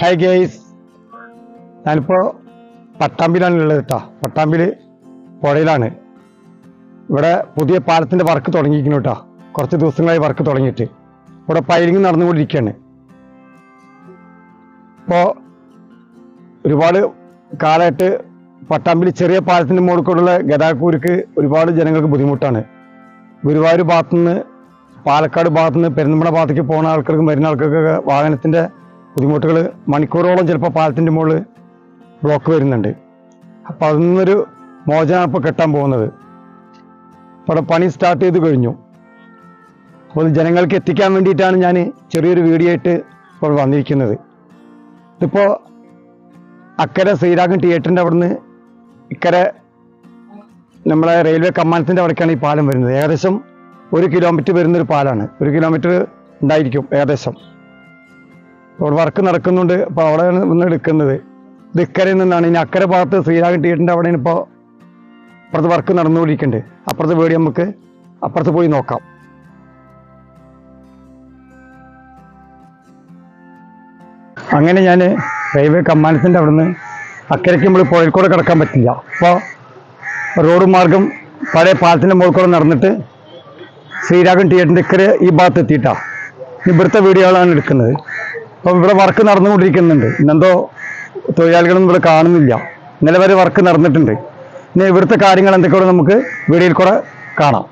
Hi guys, ഞാനിപ്പോൾ പട്ടാമ്പിയിലാണുള്ളത് കേട്ടോ. പട്ടാമ്പിൽ പുഴയിലാണ്. ഇവിടെ പുതിയ പാലത്തിൻ്റെ വർക്ക് തുടങ്ങിയിരിക്കുന്നു കേട്ടോ. കുറച്ച് ദിവസങ്ങളായി വർക്ക് തുടങ്ങിയിട്ട് ഇവിടെ പൈലിങ് നടന്നുകൊണ്ടിരിക്കുകയാണ്. ഇപ്പോൾ ഒരുപാട് കാലമായിട്ട് പട്ടാമ്പിൽ ചെറിയ പാലത്തിൻ്റെ മുകളിൽ കൂടെയുള്ള ഗതാഗതക്കുരുക്ക് ഒരുപാട് ജനങ്ങൾക്ക് ബുദ്ധിമുട്ടാണ്. ഗുരുവായൂർ ഭാഗത്തുനിന്ന്, പാലക്കാട് ഭാഗത്തുനിന്ന്, പെരുന്തൽമണ്ണ ഭാഗത്തേക്ക് പോകുന്ന ആൾക്കാർക്കും വരുന്ന ആൾക്കാർക്കൊക്കെ വാഹനത്തിൻ്റെ ബുദ്ധിമുട്ടുകൾ മണിക്കൂറോളം ചിലപ്പോൾ പാലത്തിൻ്റെ മുകളിൽ ബ്ലോക്ക് വരുന്നുണ്ട്. അപ്പോൾ അതിൽ നിന്നൊരു മോചനം ഇപ്പോൾ കെട്ടാൻ പോകുന്നത്. ഇവിടെ പണി സ്റ്റാർട്ട് ചെയ്ത് കഴിഞ്ഞു. അപ്പോൾ ജനങ്ങൾക്ക് എത്തിക്കാൻ വേണ്ടിയിട്ടാണ് ഞാൻ ചെറിയൊരു വീഡിയോ ആയിട്ട് ഇപ്പോൾ വന്നിരിക്കുന്നത്. ഇതിപ്പോൾ അക്കരെ ശ്രീരാഗം തിയേറ്ററിൻ്റെ അവിടുന്ന് ഇക്കരെ നമ്മളെ റെയിൽവേ കമാനത്തിൻ്റെ അവിടേക്കാണ് ഈ പാലം വരുന്നത്. ഏകദേശം 1 കിലോമീറ്റർ വരുന്നൊരു പാലാണ്. 1 കിലോമീറ്റർ ഉണ്ടായിരിക്കും ഏകദേശം. അവിടെ വർക്ക് നടക്കുന്നുണ്ട്. അപ്പോൾ അവിടെയാണ് ഇന്ന് എടുക്കുന്നത്. ഇത് ഇക്കരയിൽ നിന്നാണ്. ഇനി അക്കരെ ഭാഗത്ത് ശ്രീരാഗം തിയേറ്ററിൻ്റെ അവിടെയാണ് ഇപ്പോൾ അപ്പുറത്ത് വർക്ക് നടന്നുകൊണ്ടിരിക്കുന്നുണ്ട്. അപ്പുറത്ത് വീഡിയോ നമുക്ക് അപ്പുറത്ത് പോയി നോക്കാം. അങ്ങനെ ഞാൻ റെയിൽവേ കമാനത്തിൻ്റെ അവിടുന്ന് അക്കരയ്ക്ക് നമ്മൾ പുഴയിൽ കൂടെ കിടക്കാൻ പറ്റില്ല. അപ്പോൾ റോഡ് മാർഗം പഴയ പാലത്തിൻ്റെ മുകളിൽ കൂടെ നടന്നിട്ട് ശ്രീരാഗം തിയേറ്ററിൻ്റെ ഇക്കരെ ഈ ഭാഗത്ത് എത്തിയിട്ടാണ് ഇവിടുത്തെ വീഡിയോകളാണ് എടുക്കുന്നത്. അപ്പോൾ ഇവിടെ വർക്ക് നടന്നുകൊണ്ടിരിക്കുന്നുണ്ട്. ഇന്നെന്തോ തൊഴിലാളികളൊന്നും ഇവിടെ കാണുന്നില്ല. ഇന്നലെ വരെ വർക്ക് നടന്നിട്ടുണ്ട്. ഇനി ഇവിടുത്തെ കാര്യങ്ങൾ എന്തൊക്കെയാണ് നമുക്ക് വീഡിയോയിൽ കൂടെ കാണാം.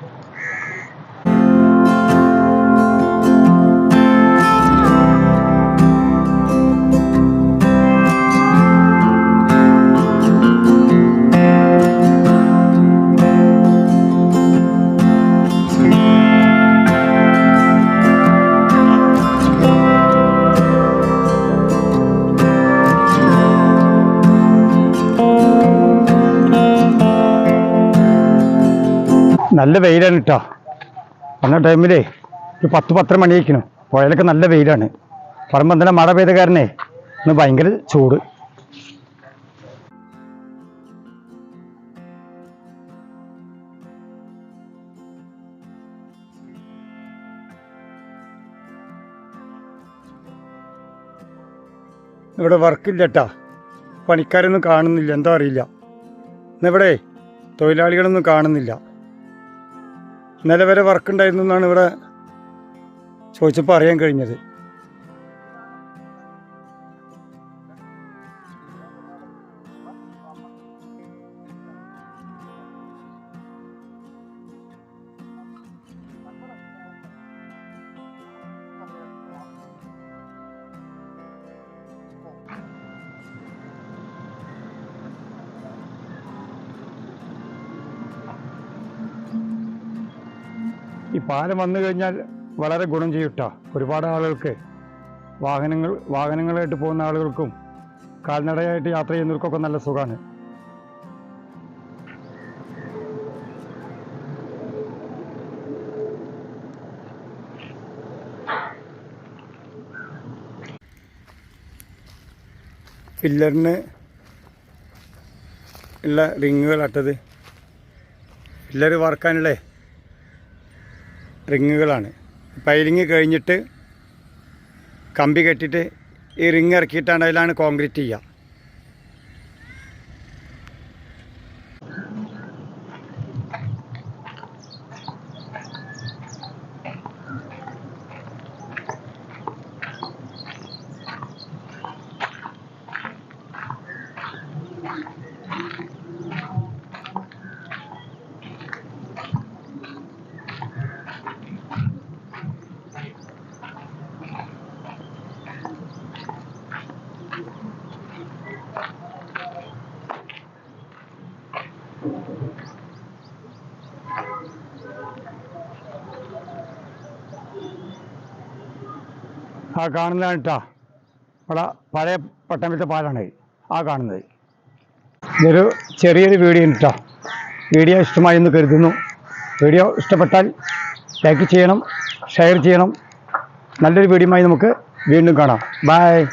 നല്ല വെയിലാണ് കേട്ടോ. വന്ന ടൈമിലേ ഒരു 10-10:30 മണിയായിരിക്കണം. പുഴയിലൊക്കെ നല്ല വെയിലാണ്. പറയുമ്പോൾ തന്നെ മഴ പെയ്ത കാരണേ ഇന്ന് ഭയങ്കര ചൂട്. ഇവിടെ വർക്കില്ല കേട്ടോ. പണിക്കാരൊന്നും കാണുന്നില്ല. എന്താ അറിയില്ല. ഇന്നിവിടെ തൊഴിലാളികളൊന്നും കാണുന്നില്ല. ഇന്നലെ വരെ വർക്ക് ഉണ്ടായിരുന്നു എന്നാണ് ഇവിടെ ചോദിച്ചപ്പോൾ അറിയാൻ കഴിഞ്ഞത്. ഈ പാലം വന്നു കഴിഞ്ഞാൽ വളരെ ഗുണം ചെയ്യൂട്ടാ. ഒരുപാട് ആളുകൾക്ക് വാഹനങ്ങളായിട്ട് പോകുന്ന ആളുകൾക്കും കാൽനടയായിട്ട് യാത്ര ചെയ്യുന്നവർക്കൊക്കെ നല്ല സുഖമാണ്. പില്ലറിന് ഉള്ള റിങ്ങുകളാട്ടത്. പില്ലർ വാർക്കാനുള്ള റിങ്ങുകളാണ്. പൈലിങ് കഴിഞ്ഞിട്ട് കമ്പി കെട്ടിയിട്ട് ഈ റിങ് ഇറക്കിയിട്ടാണ് അതിലാണ് കോൺക്രീറ്റ് ചെയ്യുക. ആ കാണുന്നതാണ് കേട്ടോ. ഇവിടെ പഴയ പട്ടാമ്പിലത്തെ പാലാണ് ആ കാണുന്നത്. ഇതൊരു ചെറിയൊരു വീഡിയോ ഉണ്ട് കേട്ടോ. വീഡിയോ ഇഷ്ടമായി എന്ന് കരുതുന്നു. വീഡിയോ ഇഷ്ടപ്പെട്ടാൽ ലൈക്ക് ചെയ്യണം, ഷെയർ ചെയ്യണം. നല്ലൊരു വീഡിയോയുമായി നമുക്ക് വീണ്ടും കാണാം. ബൈ.